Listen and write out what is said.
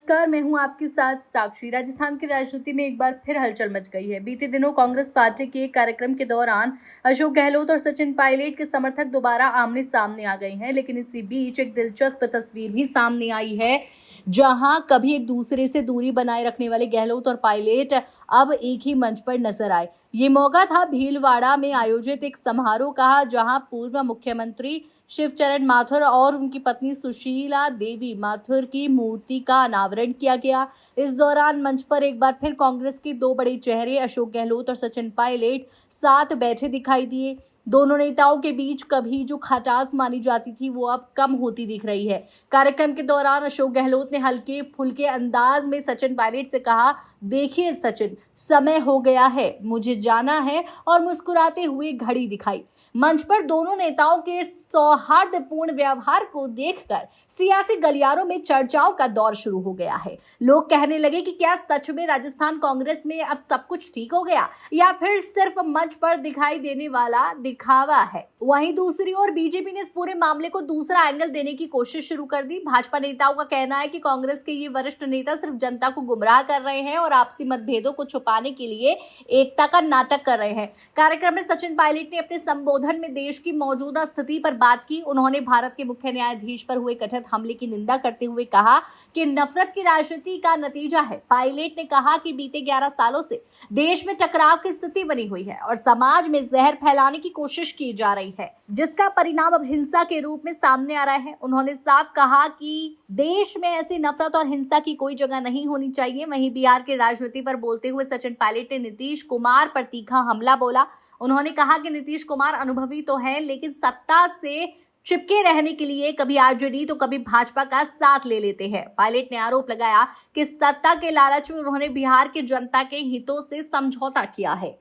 नमस्कार, मैं हूं आपके साथ साक्षी। राजस्थान की राजनीति में एक बार फिर हलचल मच गई है। बीते दिनों कांग्रेस पार्टी के एक कार्यक्रम के दौरान अशोक गहलोत और सचिन पायलट के समर्थक दोबारा आमने सामने आ गए हैं। लेकिन इसी बीच एक दिलचस्प तस्वीर भी सामने आई है, जहां कभी एक दूसरे से दूरी बनाए रखने वाले गहलोत और पायलट अब एक ही मंच पर नजर आए। ये मौका था भीलवाड़ा में आयोजित एक समारोह का, जहां पूर्व मुख्यमंत्री शिवचरण माथुर और उनकी पत्नी सुशीला देवी माथुर की मूर्ति का अनावरण किया गया। इस दौरान मंच पर एक बार फिर कांग्रेस के दो बड़े चेहरे अशोक गहलोत और सचिन पायलट साथ बैठे दिखाई दिए। दोनों नेताओं के बीच कभी जो खटास मानी जाती थी, वो अब कम होती दिख रही है। कार्यक्रम के दौरान अशोक गहलोत ने हल्के फुल्के अंदाज में सचिन पायलट से कहा, देखिए सचिन, समय हो गया है, मुझे जाना है, और मुस्कुराते हुए घड़ी दिखाई। मंच पर दोनों नेताओं के सौहार्दपूर्ण व्यवहार को देखकर सियासी गलियारों में चर्चाओं का दौर शुरू हो गया है। लोग कहने लगे कि क्या सच में राजस्थान कांग्रेस में अब सब कुछ ठीक हो गया, या फिर सिर्फ मंच पर दिखाई देने वाला दिखावा है। वहीं दूसरी ओर बीजेपी ने इस पूरे मामले को दूसरा एंगल देने की कोशिश शुरू कर दी। भाजपा नेताओं का कहना है कि कांग्रेस के ये वरिष्ठ नेता सिर्फ जनता को गुमराह कर रहे हैं और आपसी मतभेदों को छुपाने के लिए एकता का नाटक कर रहे हैं। कार्यक्रम में सचिन पायलट ने अपने संबोधन में देश की मौजूदा स्थिति पर बात की। उन्होंने भारत के मुख्य न्यायाधीश पर हुए कथित हमले की निंदा करते हुए कहा कि नफरत की राजनीति का नतीजा है। पायलट ने कहा कि बीते 11 सालों से देश में टकराव की स्थिति बनी हुई है और समाज में जहर फैलाने की कोशिश की जा रही है, जिसका परिणाम अब हिंसा के रूप में सामने आ रहा है। उन्होंने साफ कहा कि देश में ऐसी नफरत और हिंसा की कोई जगह नहीं होनी चाहिए। वहीं बिहार की राजनीति पर बोलते हुए सचिन पायलट ने नीतीश कुमार पर तीखा हमला बोला। उन्होंने कहा कि नीतीश कुमार अनुभवी तो हैं, लेकिन सत्ता से चिपके रहने के लिए कभी आरजेडी तो कभी भाजपा का साथ ले लेते हैं। पायलट ने आरोप लगाया कि सत्ता के लालच में उन्होंने बिहार की जनता के हितों से समझौता किया है।